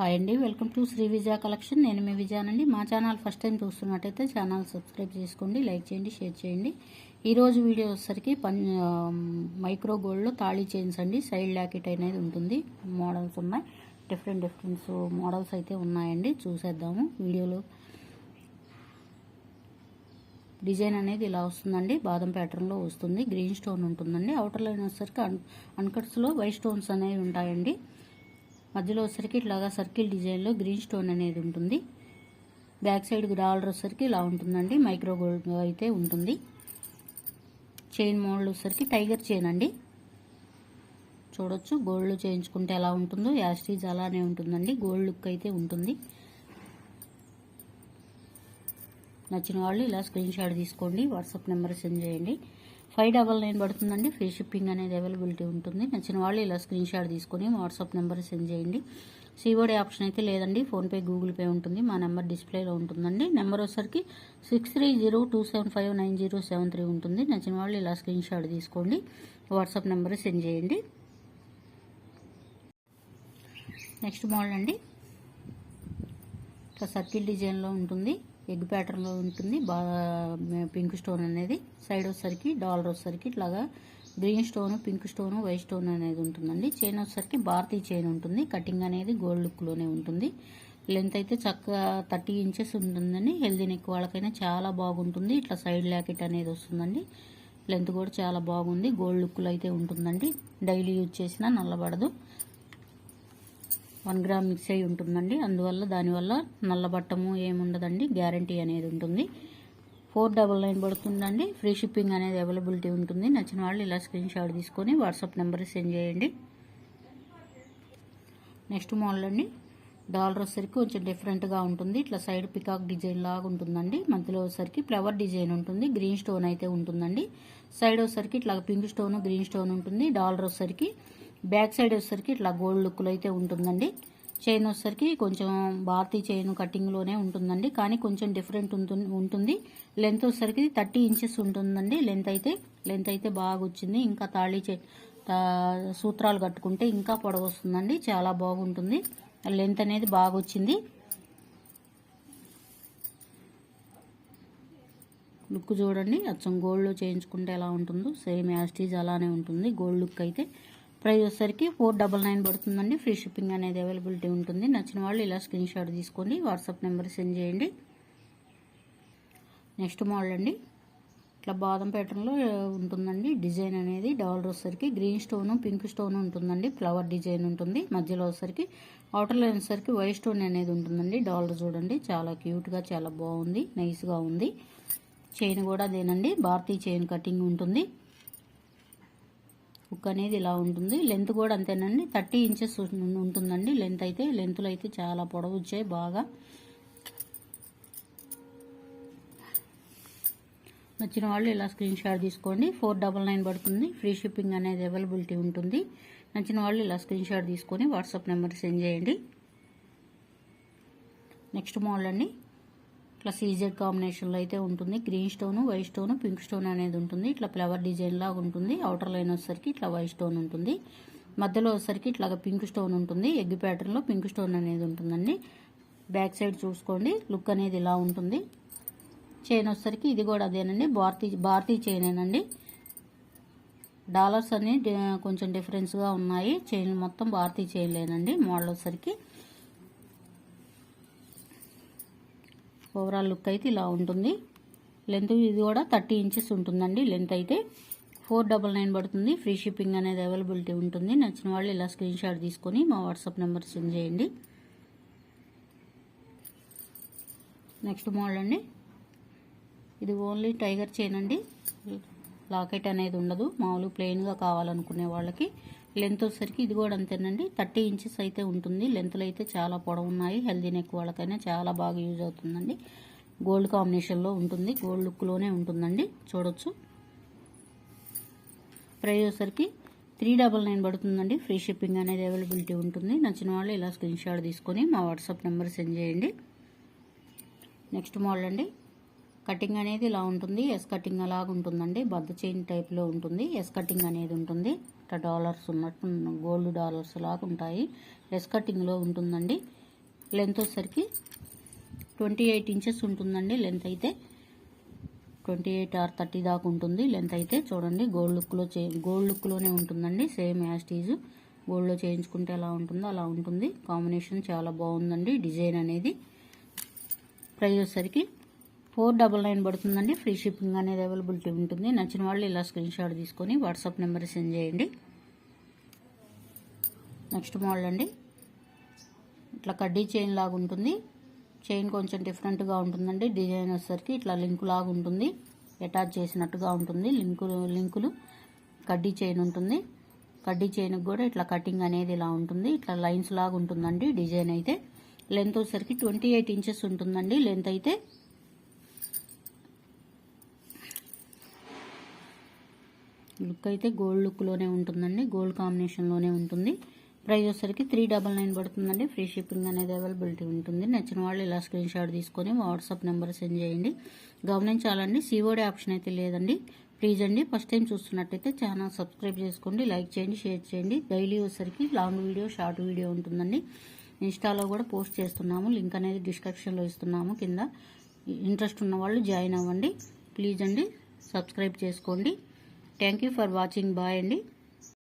Hi అండి, welcome to Sri Vijaya collection. నేను మీ విజయానండి. మా ఛానల్ ఫస్ట్ టైం చూస్తున్నట్టయితే ఛానల్ సబ్స్క్రైబ్ చేసుకోండి, లైక్ చేయండి, షేర్ చేయండి. ఈరోజు వీడియో వచ్చేసరికి మైక్రో గోల్డ్లో తాళీ చైన్స్ అండి. సైడ్ లాకెట్ అనేది ఉంటుంది. మోడల్స్ ఉన్నాయి, డిఫరెంట్ మోడల్స్ అయితే ఉన్నాయండి. చూసేద్దాము వీడియోలో. డిజైన్ అనేది ఇలా వస్తుందండి. బాదం ప్యాటర్న్లో వస్తుంది. గ్రీన్ స్టోన్ ఉంటుందండి. అవుటర్ లైన్ వచ్చేసరికి అన్కట్స్లో వైట్ స్టోన్స్ అనేవి ఉంటాయండి. మధ్యలో వచ్చరికి ఇట్లాగా సర్కిల్ డిజైన్లో గ్రీన్ స్టోన్ అనేది ఉంటుంది. బ్యాక్ సైడ్ డాలర్ వచ్చరికి ఇలా ఉంటుందండి. మైక్రో గోల్డ్ అయితే ఉంటుంది. చైన్ మోడల్ వచ్చరికి టైగర్ చైన్ అండి. చూడొచ్చు గోల్డ్ చేయించుకుంటే ఎలా ఉంటుందో యాస్టీజ్ అలానే ఉంటుందండి. గోల్డ్ లుక్ అయితే ఉంటుంది. నచ్చిన వాళ్ళు ఇలా స్క్రీన్ షాట్ తీసుకోండి, వాట్సాప్ నెంబర్ సెండ్ చేయండి. 599 పడుతుందండి. ఫ్రీ షిప్పింగ్ అనేది అవైలబిలిటీ ఉంటుంది. నచ్చిన వాళ్ళు ఇలా స్క్రీన్ షాట్ తీసుకొని వాట్సాప్ నెంబర్ సెండ్ చేయండి. సిఓడి ఆప్షన్ అయితే లేదండి. ఫోన్పే, గూగుల్ పే ఉంటుంది. మా నెంబర్ డిస్ప్లేలో ఉంటుందండి. నెంబర్ వచ్చరికి 6302759073 ఉంటుంది. నచ్చిన వాళ్ళు ఇలా స్క్రీన్ షాట్ తీసుకోండి, వాట్సాప్ నెంబర్ సెండ్ చేయండి. నెక్స్ట్ మోడల్ అండి. ఇట్లా సర్కిల్ డిజైన్లో ఉంటుంది. ఎగ్ ప్యాటర్న్లో ఉంటుంది. పింక్ స్టోన్ అనేది సైడ్ వచ్చరికి డాలర్ వచ్చరికి ఇట్లాగా green stone, pink stone, white stone అనేది ఉంటుందండి. చైన్ వచ్చరికి భారతీ చైన్ ఉంటుంది. కటింగ్ అనేది గోల్డ్ లుక్లోనే ఉంటుంది. లెంత్ అయితే చక్కగా 30 ఇంచెస్ ఉంటుందండి. హెల్దీ నెక్ వాళ్ళకైనా చాలా బాగుంటుంది. ఇట్లా సైడ్ లాకెట్ అనేది వస్తుందండి. లెంత్ కూడా చాలా బాగుంది. గోల్డ్ లుక్లో అయితే ఉంటుందండి. డైలీ యూజ్ చేసినా నల్లబడదు. 1 గ్రామ్ మిక్స్ అయి ఉంటుందండి. అందువల్ల దానివల్ల నల్లబట్టము ఏముండదండి. గ్యారంటీ అనేది ఉంటుంది. 499 పడుతుందండి. ఫ్రీ షిప్పింగ్ అనేది అవైలబిలిటీ ఉంటుంది. నచ్చిన వాళ్ళు ఇలా స్క్రీన్ షాట్ తీసుకొని వాట్సాప్ నెంబర్ సెండ్ చేయండి. నెక్స్ట్ మోడల్ అండి. డాలర్ వచ్చరికి కొంచెం డిఫరెంట్గా ఉంటుంది. ఇట్లా సైడ్ పికాక్ డిజైన్ లాగా ఉంటుందండి. మధ్యలో వచ్చరికి ఫ్లవర్ డిజైన్ ఉంటుంది. గ్రీన్ స్టోన్ అయితే ఉంటుందండి. సైడ్ వచ్చరికి ఇట్లా పింక్ స్టోన్, గ్రీన్ స్టోన్ ఉంటుంది. డాలర్ వచ్చరికి బ్యాక్ సైడ్ వచ్చరికి ఇట్లా గోల్డ్ లుక్లో అయితే ఉంటుందండి. చైన్ వచ్చరికి కొంచెం భారతీ చైన్ కటింగ్లోనే ఉంటుందండి, కానీ కొంచెం డిఫరెంట్ ఉంటుంది. లెంత్ వచ్చరికి 30 ఇంచెస్ ఉంటుందండి. లెంత్ అయితే బాగా వచ్చింది. ఇంకా తాళీ సూత్రాలు కట్టుకుంటే ఇంకా పొడవు వస్తుందండి. చాలా బాగుంటుంది. లెంత్ అనేది బాగా వచ్చింది. లుక్ చూడండి. అచ్చం గోల్డ్లో చేయించుకుంటే ఎలా ఉంటుందో సేమ్ యాస్టీజ్ అలానే ఉంటుంది. గోల్డ్ లుక్ అయితే. ప్రైస్ వచ్చరికి 499 పడుతుందండి. ఫ్రీ షిప్పింగ్ అనేది అవైలబిలిటీ ఉంటుంది. నచ్చిన వాళ్ళు ఇలా స్క్రీన్ షాట్ తీసుకోండి, వాట్సాప్ నెంబర్ సెండ్ చేయండి. నెక్స్ట్ మోడల్ అండి. ఇట్లా బాదం ప్యాటర్న్లో ఉంటుందండి. డిజైన్ అనేది డాలర్ వచ్చరికి గ్రీన్ స్టోన్, పింక్ స్టోన్ ఉంటుందండి. ఫ్లవర్ డిజైన్ ఉంటుంది. మధ్యలో వచ్చరికి అవుటర్ లైన్ వచ్చరికి వైట్ స్టోన్ అనేది ఉంటుందండి. డాలర్ చూడండి చాలా క్యూట్గా చాలా బాగుంది, నైస్గా ఉంది. చైన్ కూడా అదేనండి. భారతీ చైన్ కటింగ్ ఉంటుంది. హుక్ అనేది ఇలా ఉంటుంది. లెంత్ కూడా అంతేనండి. 30 ఇంచెస్ ఉంటుందండి. లెంత్లో అయితే చాలా పొడవు వచ్చాయి బాగా. నచ్చిన వాళ్ళు ఇలా స్క్రీన్ షాట్ తీసుకోండి. 499 పడుతుంది. ఫ్రీ షిప్పింగ్ అనేది అవైలబిలిటీ ఉంటుంది. నచ్చిన వాళ్ళు ఇలా స్క్రీన్ షాట్ తీసుకొని వాట్సాప్ నెంబర్ సెండ్ చేయండి. నెక్స్ట్ మోడల్ అండి. ఇట్లా సీజెడ్ కాంబినేషన్లో అయితే ఉంటుంది. Green stone, white stone, pink stone అనేది ఉంటుంది. ఇట్లా ఫ్లవర్ డిజైన్ లాగా ఉంటుంది. అవుటర్ లైన్ వచ్చేసరికి ఇట్లా వైట్ స్టోన్ ఉంటుంది. మధ్యలో వచ్చేసరికి ఇట్లాగా పింక్ స్టోన్ ఉంటుంది. ఎగ్ ప్యాటర్న్లో పింక్ స్టోన్ అనేది ఉంటుందండి. బ్యాక్ సైడ్ చూసుకోండి. లుక్ అనేది ఇలా ఉంటుంది. చైన్ వచ్చేసరికి ఇది కూడా అదేనండి. భారతీ చైనేనండి. డాలర్స్ అన్ని కొంచెం డిఫరెన్స్గా ఉన్నాయి. చైన్ మొత్తం భారతీ చైన్లేనండి. మోడల్ వచ్చేసరికి ఓవరాల్ లుక్ అయితే ఇలా ఉంటుంది. లెంత్ ఇది కూడా 30 ఇంచెస్ ఉంటుందండి. లెంత్ అయితే 499 పడుతుంది. ఫ్రీ షిప్పింగ్ అనేది అవైలబిలిటీ ఉంటుంది. నచ్చిన వాళ్ళు ఇలా స్క్రీన్ షాట్ తీసుకొని మా వాట్సాప్ నెంబర్ సెండ్ చేయండి. నెక్స్ట్ మోడల్ అండి. ఇది ఓన్లీ టైగర్ చైన్ అండి. లాకెట్ అనేది ఉండదు. మామూలు ప్లెయిన్గా కావాలనుకునే వాళ్ళకి. లెంత్ వచ్చేసరికి ఇది కూడా అంతేనండి. 30 ఇంచెస్ అయితే ఉంటుంది. లెంత్లు అయితే చాలా పొడవు ఉన్నాయి. హెల్దీ నెక్ వాళ్ళకైనా చాలా బాగా యూజ్ అవుతుందండి. గోల్డ్ కాంబినేషన్లో ఉంటుంది. గోల్డ్ లుక్లోనే ఉంటుందండి. చూడొచ్చు. ప్రైస్ వచ్చేసరికి 399 పడుతుందండి. ఫ్రీ షిప్పింగ్ అనేది అవైలబిలిటీ ఉంటుంది. నచ్చిన వాళ్ళు ఇలా స్క్రీన్ షాట్ తీసుకొని మా వాట్సాప్ నెంబర్ సెండ్ చేయండి. నెక్స్ట్ మోడల్ అండి. కటింగ్ అనేది ఇలా ఉంటుంది. ఎస్ కటింగ్ అలాగా ఉంటుందండి. బద్ద చైన్ టైప్లో ఉంటుంది. ఎస్ కటింగ్ అనేది ఉంటుంది. ఇట్లా డాలర్స్ ఉన్నట్టు గోల్డ్ డాలర్స్ లాగా ఉంటాయి. ఎస్ కటింగ్లో ఉంటుందండి. లెంత్ వచ్చేసరికి 28 ఇంచెస్ ఉంటుందండి. లెంత్ అయితే 28 ఆర్ 30 దాకా ఉంటుంది. లెంత్ అయితే చూడండి గోల్డ్ లుక్లోనే ఉంటుందండి. సేమ్ యాజ్ టీజ్ గోల్డ్లో చేయించుకుంటే ఎలా ఉంటుందో అలా ఉంటుంది. కాంబినేషన్ చాలా బాగుందండి. డిజైన్ అనేది ప్రైస్ వచ్చేసరికి 499 పడుతుందండి. ఫ్రీ షిప్పింగ్ అనేది అవైలబిలిటీ ఉంటుంది. నచ్చిన వాళ్ళు ఇలా స్క్రీన్ షాట్ తీసుకొని వాట్సాప్ నెంబర్ సెండ్ చేయండి. నెక్స్ట్ మోడల్ అండి, ఇట్లా కడ్డీ చైన్ లాగా ఉంటుంది. చైన్ కొంచెం డిఫరెంట్గా ఉంటుందండి. డిజైన్ వచ్చేసరికి ఇట్లా లింక్ లాగా ఉంటుంది, అటాచ్ చేసినట్టుగా ఉంటుంది. లింకులు కడ్డీ చైన్ ఉంటుంది. కడ్డీ చైన్కి కూడా ఇట్లా కటింగ్ అనేది ఇలా ఉంటుంది. ఇట్లా లైన్స్ లాగా ఉంటుందండి. డిజైన్ అయితే లెంత్ వచ్చేసరికి 28 ఇంచెస్ ఉంటుందండి. లెంత్ అయితే లుక్ అయితే గోల్డ్ లుక్లోనే ఉంటుందండి. గోల్డ్ కాంబినేషన్లోనే ఉంటుంది. ప్రైస్ వచ్చేసరికి 399 పడుతుందండి. ఫ్రీ షిప్పింగ్ అనేది అవైలబిలిటీ ఉంటుంది. నచ్చిన వాళ్ళు ఇలా స్క్రీన్ షాట్ తీసుకొని వాట్సాప్ నెంబర్ సెండ్ చేయండి. గమనించాలండి, COD ఆప్షన్ అయితే లేదండి. ప్లీజ్ అండి, ఫస్ట్ టైం చూస్తున్నట్టయితే ఛానల్ సబ్స్క్రైబ్ చేసుకోండి, లైక్ చేయండి, షేర్ చేయండి. డైలీ వచ్చేసరికి లాంగ్ వీడియో, షార్ట్ వీడియో ఉంటుందండి. ఇన్స్టాలో కూడా పోస్ట్ చేస్తున్నాము. లింక్ అనేది డిస్క్రిప్షన్లో ఇస్తున్నాము కింద. ఇంట్రెస్ట్ ఉన్న వాళ్ళు జాయిన్ అవ్వండి. ప్లీజ్ అండి, సబ్స్క్రైబ్ చేసుకోండి. Thank you for watching. Bye అండి.